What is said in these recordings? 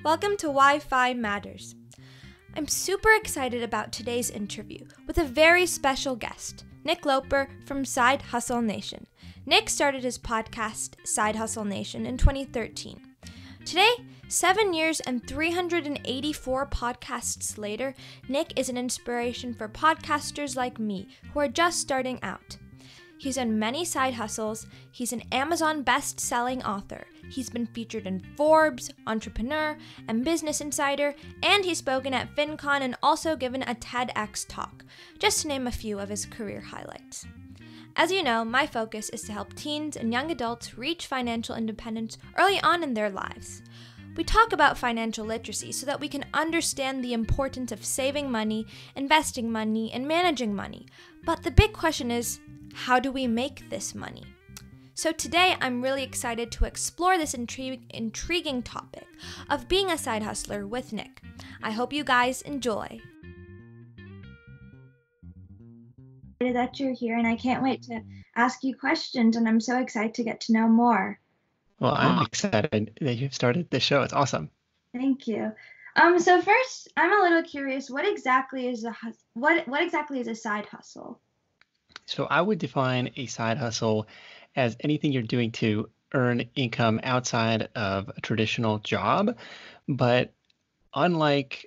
Welcome to Wi-Fi Matters. I'm super excited about today's interview with a very special guest, Nick Loper from Side Hustle Nation. Nick started his podcast, Side Hustle Nation, in 2013. Today, 7 years and 384 podcasts later, Nick is an inspiration for podcasters like me who are just starting out. He's done many side hustles, he's an Amazon best-selling author, he's been featured in Forbes, Entrepreneur, and Business Insider, and he's spoken at FinCon and also given a TEDx talk, just to name a few of his career highlights. As you know, my focus is to help teens and young adults reach financial independence early on in their lives. We talk about financial literacy so that we can understand the importance of saving money, investing money, and managing money. But the big question is, how do we make this money? So today, I'm really excited to explore this intriguing topic of being a side hustler with Nick. I hope you guys enjoy. That you're here, and I can't wait to ask you questions, and I'm so excited to get to know more. Well, I'm excited that you've started this show. It's awesome. Thank you. So first, I'm a little curious. What exactly is a side hustle? So I would define a side hustle as anything you're doing to earn income outside of a traditional job. But unlike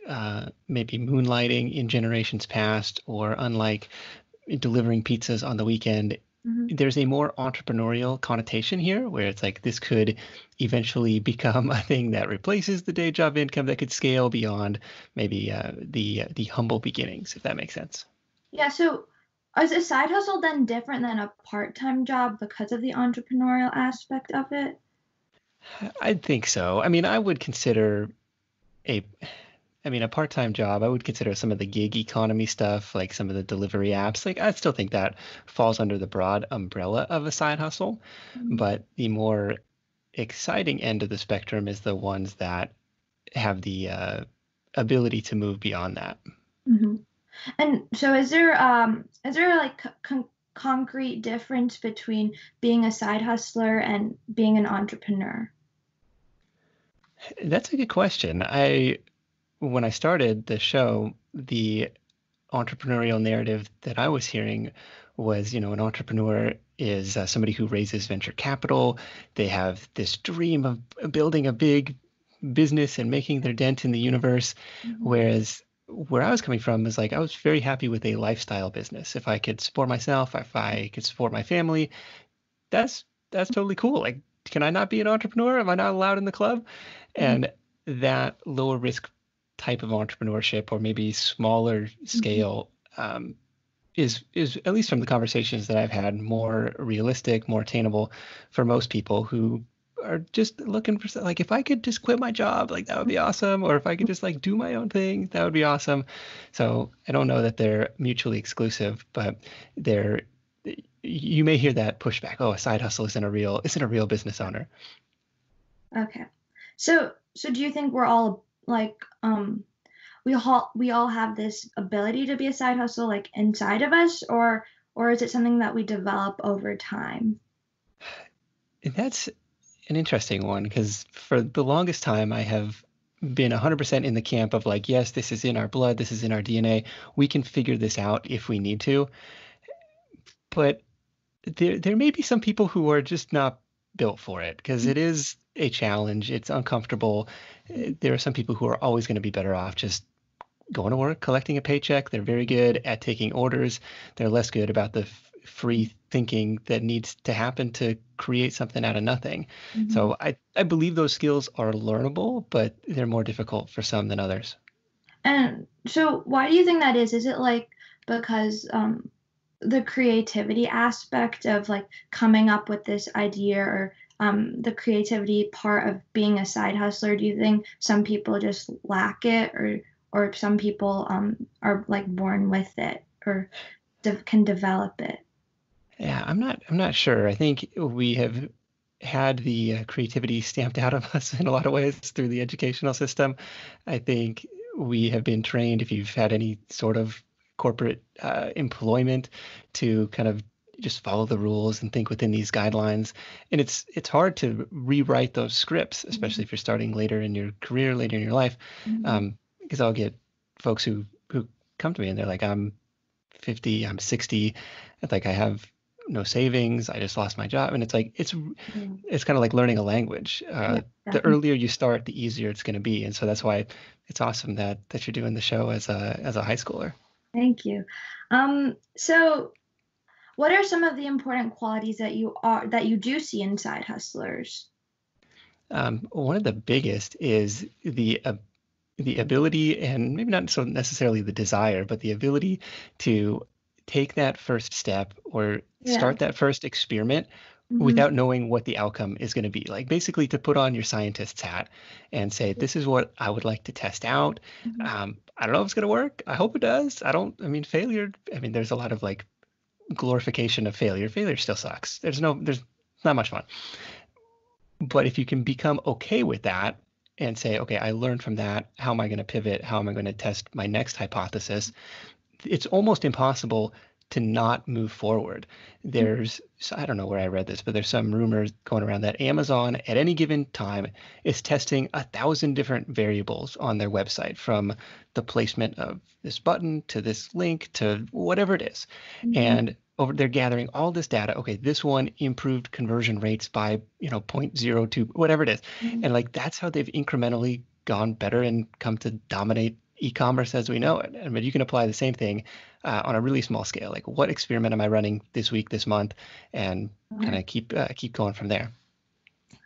maybe moonlighting in generations past, or unlike delivering pizzas on the weekend, there's a more entrepreneurial connotation here where it's like this could eventually become a thing that replaces the day job income that could scale beyond maybe the humble beginnings, if that makes sense. Yeah, so is a side hustle then different than a part-time job because of the entrepreneurial aspect of it? I think so. I mean, I would consider a part-time job, I would consider some of the gig economy stuff, like some of the delivery apps. Like, I still think that falls under the broad umbrella of a side hustle. But the more exciting end of the spectrum is the ones that have the ability to move beyond that. And so is there like concrete difference between being a side hustler and being an entrepreneur? That's a good question. When I started the show, the entrepreneurial narrative that I was hearing was, an entrepreneur is somebody who raises venture capital. They have this dream of building a big business and making their dent in the universe. Whereas where I was coming from is like, I was very happy with a lifestyle business. If I could support myself, if I could support my family, that's totally cool. Like, can I not be an entrepreneur? Am I not allowed in the club? And that lower risk type of entrepreneurship, or maybe smaller scale, is at least from the conversations that I've had, more realistic, more attainable for most people who are just looking for, like, if I could just quit my job, like, that would be awesome. Or if I could just like do my own thing, that would be awesome. So I don't know that they're mutually exclusive, but you may hear that pushback. Oh, a side hustle isn't a real business owner. Okay. So do you think we're all like, we all have this ability to be a side hustle, like, inside of us, or is it something that we develop over time? And that's an interesting one, because for the longest time I have been 100% in the camp of like, yes, this is in our blood, this is in our DNA. We can figure this out if we need to. But there may be some people who are just not built for it, because it is a challenge. It's uncomfortable. There are some people who are always going to be better off just going to work, collecting a paycheck. They're very good at taking orders. They're less good about the free thinking that needs to happen to create something out of nothing. So I believe those skills are learnable, but they're more difficult for some than others. And so why do you think that is? Is it like because the creativity aspect of like coming up with this idea, or the creativity part of being a side hustler? Do you think some people just lack it, or some people are like born with it, or can develop it? Yeah, I'm not sure. I think we have had the creativity stamped out of us in a lot of ways through the educational system. I think we have been trained, if you've had any sort of corporate employment, to kind of just follow the rules and think within these guidelines. And it's hard to rewrite those scripts, especially if you're starting later in your career, later in your life, Mhm. because I'll get folks who come to me and they're like, I'm 50, I'm 60, it's like I have no savings, I just lost my job, and it's like Yeah. it's kind of like learning a language. Yeah, The definitely. earlier you start, the easier it's going to be, and so that's why it's awesome that you're doing the show as a high schooler. Thank you. So what are some of the important qualities that you do see in side hustlers? One of the biggest is the ability, and maybe not so necessarily the desire, but the ability to take that first step or Yeah. start that first experiment Hmm. without knowing what the outcome is going to be. Like basically to put on your scientist's hat and say, this is what I would like to test out. I don't know if it's going to work. I hope it does. I mean, failure, I mean, there's a lot of like glorification of failure. Failure still sucks. There's not much fun. But if you can become okay with that and say, okay, I learned from that. How am I going to pivot? How am I going to test my next hypothesis? It's almost impossible to not move forward. I don't know where I read this, but there's some rumors going around that Amazon at any given time is testing 1,000 different variables on their website, from the placement of this button to this link to whatever it is. Hmm. And they're gathering all this data. Okay, this one improved conversion rates by, zero point 0.02, whatever it is. And like that's how they've incrementally gone better and come to dominate e-commerce as we know it. I mean, you can apply the same thing on a really small scale. Like, what experiment am I running this week, this month, and kind Okay. of keep going from there.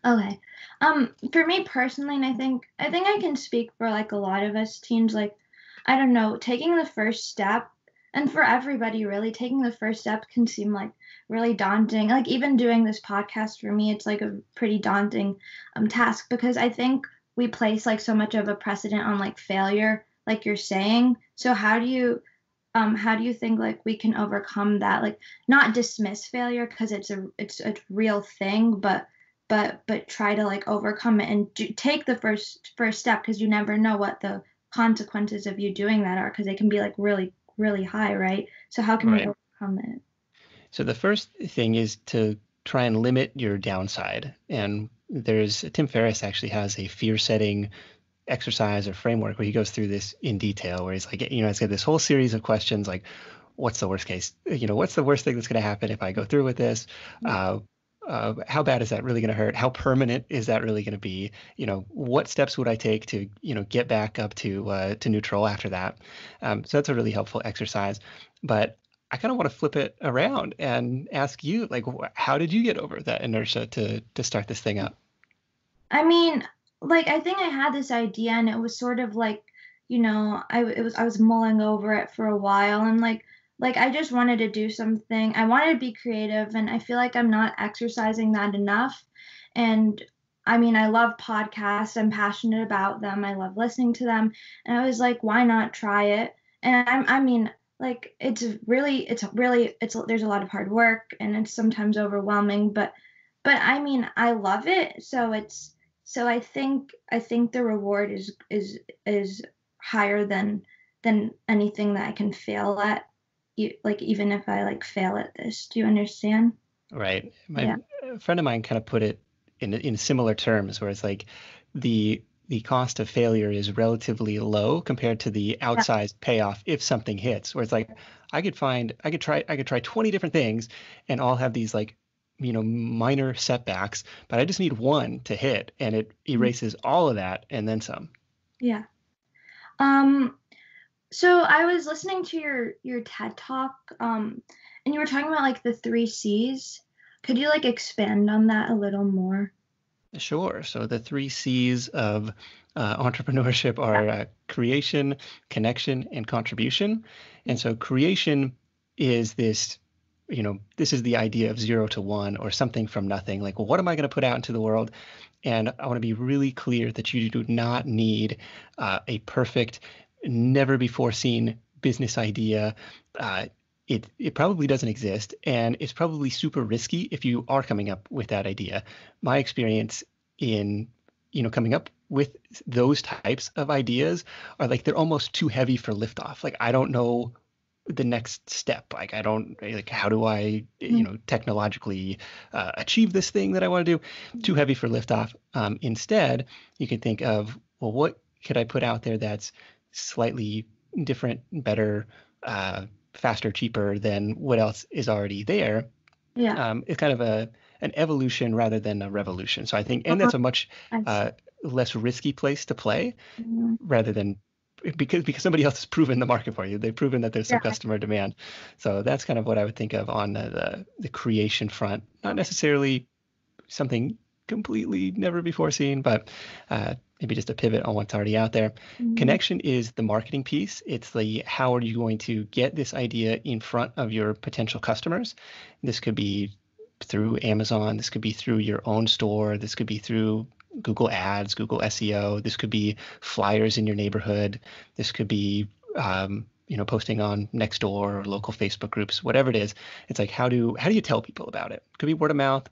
Okay. For me personally, and I think I can speak for like a lot of us teens, like, I don't know, taking the first step, and for everybody really, taking the first step can seem like really daunting. Like even doing this podcast for me, it's like a pretty daunting task, because I think we place like so much of a precedent on like failure, like you're saying. So how do you think like we can overcome that? Like not dismiss failure because it's a real thing, but try to like overcome it and take the first step, because you never know what the consequences of you doing that are, because they can be like really high, right? So how can we Right. overcome it? So the first thing is to try and limit your downside. And there's Tim Ferriss actually has a fear setting exercise or framework where he goes through this in detail, where he's like, it's got this whole series of questions like, what's the worst case? What's the worst thing that's going to happen if I go through with this? Uh, how bad is that really going to hurt? How permanent is that really going to be? What steps would I take to, get back up to neutral after that? So that's a really helpful exercise. But I kind of want to flip it around and ask you, like, how did you get over that inertia to start this thing up? I mean, like I think I had this idea, and it was sort of like, I was mulling over it for a while, and like I just wanted to do something. I wanted to be creative, and I feel like I'm not exercising that enough. And I mean, I love podcasts. I'm passionate about them. I love listening to them. And I was like, why not try it? And I mean, like there's a lot of hard work, and it's sometimes overwhelming, but I mean, I love it. So I think the reward is higher than anything that I can fail at. Like even if I like fail at this, do you understand? Right. Yeah. A friend of mine kind of put it in similar terms, where it's like the cost of failure is relatively low compared to the Yeah. outsized payoff if something hits. Where it's like I could try 20 different things and all have these like minor setbacks, but I just need one to hit and it erases all of that and then some. Yeah. Um, so I was listening to your TED talk, and you were talking about like the three C's. Could you like expand on that a little more? Sure. So the 3 Cs of entrepreneurship are creation, connection, and contribution. And so creation is this is the idea of 0 to 1 or something from nothing. Like, well, what am I going to put out into the world? And I want to be really clear that you do not need a perfect, never before seen business idea. It probably doesn't exist, and it's probably super risky if you are coming up with that idea. My experience in coming up with those types of ideas are like they're almost too heavy for liftoff. Like I don't know the next step. Like, I don't like, how do I, technologically achieve this thing that I want to do? Too heavy for liftoff. Instead, you can think of, well, what could I put out there that's slightly different, better, faster, cheaper than what else is already there? Yeah. It's kind of an evolution rather than a revolution. So I think, and that's a much I see. less risky place to play Mhm. rather than because somebody else has proven the market for you. They've proven that there's some Yeah. customer demand. So that's kind of what I would think of on the creation front. Not necessarily something completely never before seen, but maybe just a pivot on what's already out there. Mhm. Connection is the marketing piece. It's the how are you going to get this idea in front of your potential customers. This could be through Amazon. This could be through your own store. This could be through Google Ads, Google SEO. This could be flyers in your neighborhood. This could be posting on Nextdoor or local Facebook groups, whatever it is. It's like how do you tell people about it? Could be word of mouth,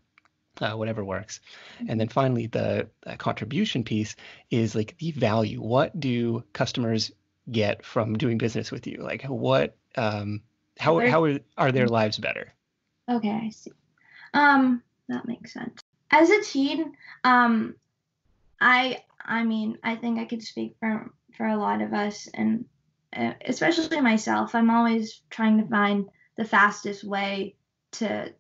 whatever works. And then finally, the contribution piece is like the value. What do customers get from doing business with you? Like what how are their lives better? Okay, I see. That makes sense. As a teen, I mean, I think I could speak for a lot of us, and especially myself. I'm always trying to find the fastest way to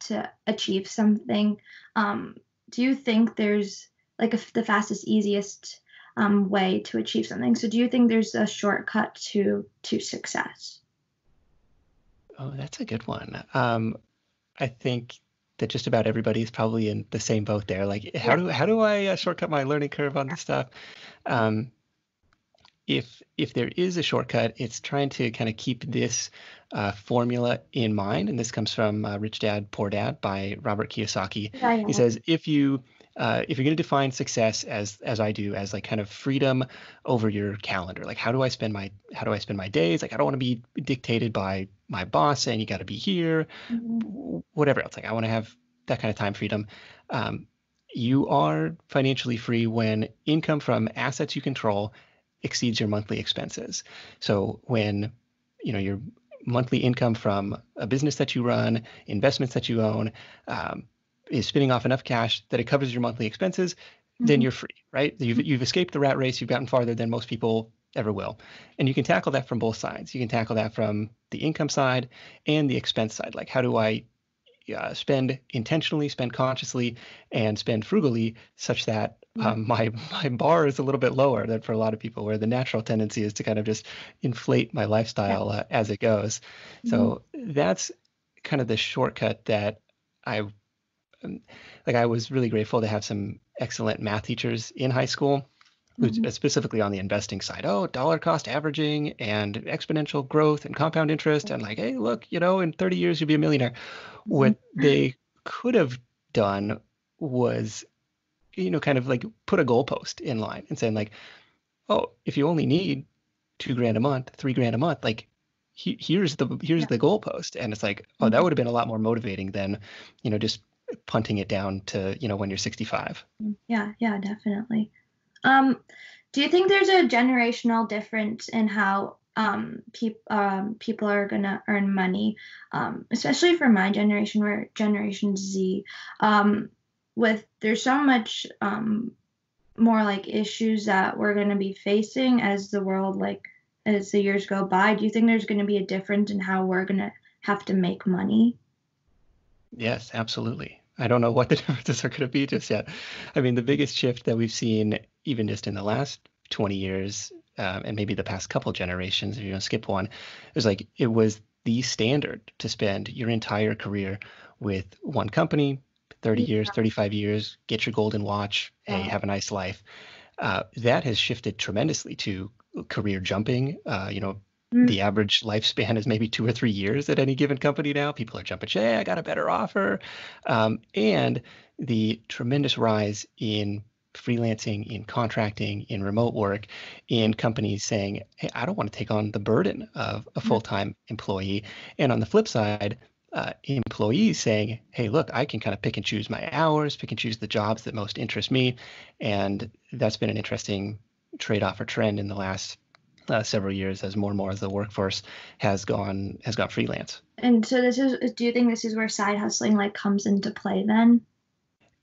achieve something. Do you think there's like the fastest, easiest way to achieve something? So do you think there's a shortcut to success? Oh, that's a good one. I think that just about everybody is probably in the same boat there. Like, Yeah. how do I shortcut my learning curve on this stuff? Um, if there is a shortcut, it's trying to kind of keep this formula in mind. And this comes from Rich Dad Poor Dad by Robert Kiyosaki. Yeah, He yeah. says if you're going to define success as I do, as like kind of freedom over your calendar, like how do I spend my days? Like I don't want to be dictated by my boss saying you got to be here, Mhm. whatever else. Like I want to have that kind of time freedom. Um, you are financially free when income from assets you control exceeds your monthly expenses. So when your monthly income from a business that you run, investments that you own, is spinning off enough cash that it covers your monthly expenses, then Mhm. you're free, right? You've escaped the rat race. You've gotten farther than most people ever will, and you can tackle that from both sides. You can tackle that from the income side and the expense side. Like how do I spend intentionally, spend consciously, and spend frugally, such that Yeah. my bar is a little bit lower than for a lot of people, where the natural tendency is to kind of just inflate my Yeah. lifestyle as it goes. Mhm. So that's kind of the shortcut that I like. I was really grateful to have some excellent math teachers in high school who Mhm. specifically on the investing side, oh, dollar cost averaging and exponential growth and compound interest, and like, hey, look, in 30 years you'll be a millionaire. Mhm. What they could have done was, kind of like put a goalpost in line and saying like, oh, if you only need 2 grand a month, 3 grand a month, like here's Yeah. the goalpost. And it's like, oh, that Mhm. would have been a lot more motivating than, just punting it down to, when you're 65. Yeah, yeah, definitely. Um, do you think there's a generational difference in how people are gonna earn money, especially for my generation, or Generation Z, um, with there's so much more like issues that we're gonna be facing as the world as the years go by. Do you think there's gonna be a difference in how we're gonna have to make money? Yes, absolutely. I don't know what the differences are going to be just yet. I mean, the biggest shift that we've seen, even just in the last 20 years, and maybe the past couple generations, if you don't skip one, is like it was the standard to spend your entire career with one company, 30 Yeah. years, 35 years, get your golden watch, hey, have a nice life. That has shifted tremendously to career jumping. Mm. The average lifespan is maybe 2 or 3 years at any given company now. People are jumping, hey, I got a better offer. And the tremendous rise in freelancing, in contracting, in remote work, in companies saying, hey, I don't want to take on the burden of a Yeah. full-time employee. And on the flip side, employees saying, hey, look, I can kind of pick and choose my hours, pick and choose the jobs that most interest me. And that's been an interesting trade-off or trend in the last several years as more and more of the workforce has gone freelance. And so do you think this is where side hustling like comes into play then?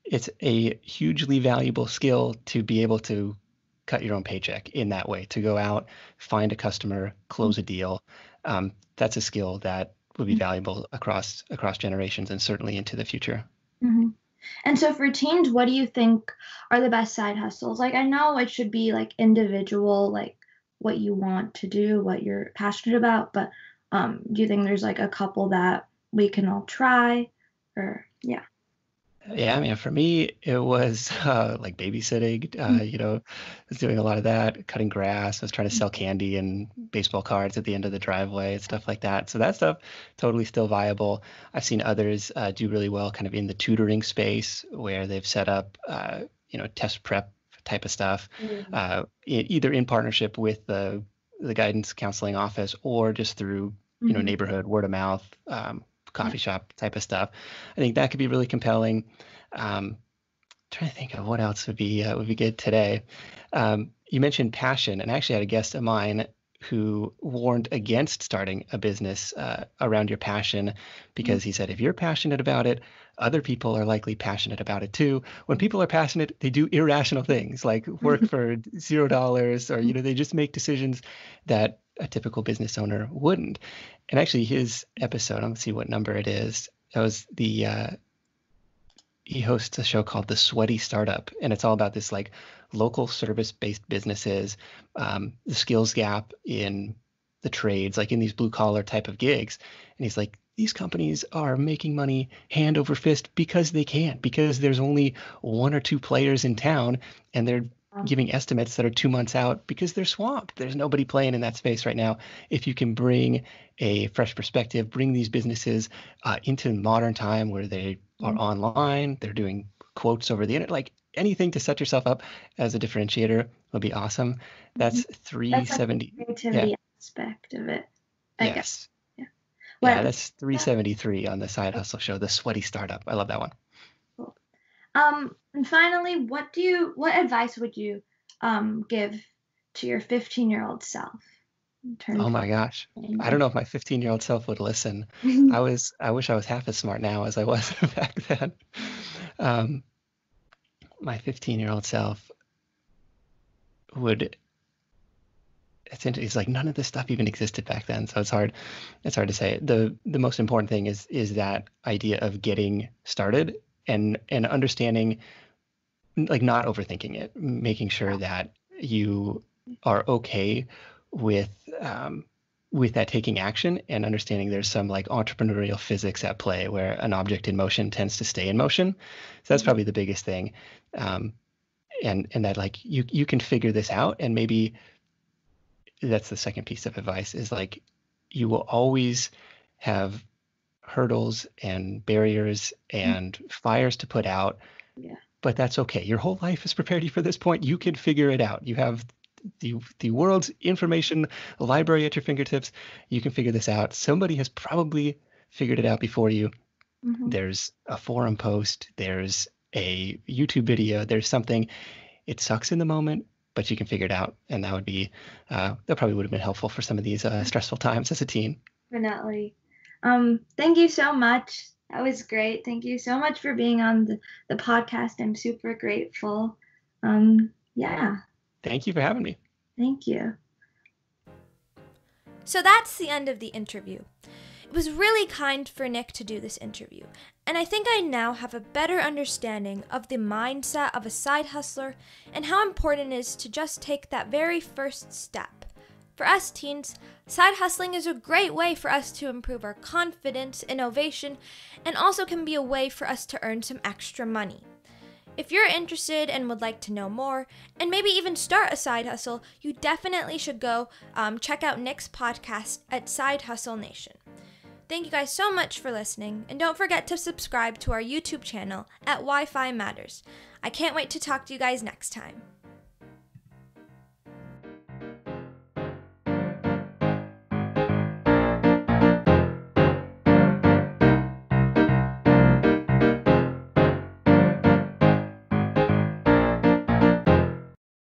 It's a hugely valuable skill to be able to cut your own paycheck in that way, to go out, find a customer, close a deal. That's a skill that would be valuable across generations and certainly into the future. Mm-hmm. And so for teens, what do you think are the best side hustles? Like, I know it should be like individual, like what you want to do, what you're passionate about, but do you think there's like a couple that we can all try? Or yeah. Yeah, I mean, for me, it was like babysitting. I was doing a lot of that, cutting grass. I was trying to sell candy and baseball cards at the end of the driveway and stuff like that. So that stuff totally still viable. I've seen others do really well, kind of in the tutoring space, where they've set up, test prep type of stuff, either in partnership with the guidance counseling office or just through neighborhood word of mouth. Coffee shop type of stuff. I think that could be really compelling. Trying to think of what else would be good today. You mentioned passion, and I actually had a guest of mine who warned against starting a business around your passion because he said if you're passionate about it, other people are likely passionate about it too. When people are passionate, they do irrational things like work for $0 or they just make decisions that a typical business owner wouldn't. And actually his episode, let's see what number it is. That was he hosts a show called The Sweaty Startup, and it's all about this like local service-based businesses, the skills gap in the trades, like in these blue collar type of gigs. And he's like, these companies are making money hand over fist because they can, because there's only one or two players in town, and they're giving estimates that are 2 months out because they're swamped. There's nobody playing in that space right now. If you can bring a fresh perspective, bring these businesses into modern time where they are online, they're doing quotes over the internet, like anything to set yourself up as a differentiator would be awesome. That's 370. That's like the creativity aspect of it. I guess. Yeah. Yeah, that's 373 on the Side Hustle show, The Sweaty Startup. I love that one. Cool. And finally, what advice would you give to your 15-year-old self? Oh my gosh. I don't know if my 15-year-old self would listen. I wish I was half as smart now as I was back then. My 15-year-old self would, it's like none of this stuff even existed back then. So it's hard to say. The most important thing is that idea of getting started and understanding, like not overthinking it, making sure that you are okay with that taking action and understanding there's some like entrepreneurial physics at play where an object in motion tends to stay in motion. So that's probably the biggest thing. And that like you can figure this out, and maybe that's the second piece of advice is like you will always have hurdles and barriers and fires to put out. Yeah. But that's okay. Your whole life has prepared you for this point. You can figure it out. You have the world's information library at your fingertips. You can figure this out. Somebody has probably figured it out before you. There's a forum post. There's a YouTube video. There's something. It sucks in the moment, but you can figure it out. And that would be, that probably would have been helpful for some of these stressful times as a teen. Definitely. Thank you so much. That was great. Thank you so much for being on the podcast. I'm super grateful. Yeah. Thank you for having me. Thank you. So that's the end of the interview. It was really kind for Nick to do this interview, and I think I now have a better understanding of the mindset of a side hustler and how important it is to just take that very first step. For us teens, side hustling is a great way for us to improve our confidence, innovation, and also can be a way for us to earn some extra money. If you're interested and would like to know more, and maybe even start a side hustle, you definitely should go check out Nick's podcast at Side Hustle Nation. Thank you guys so much for listening, and don't forget to subscribe to our YouTube channel at Wi-Fi Matters. I can't wait to talk to you guys next time.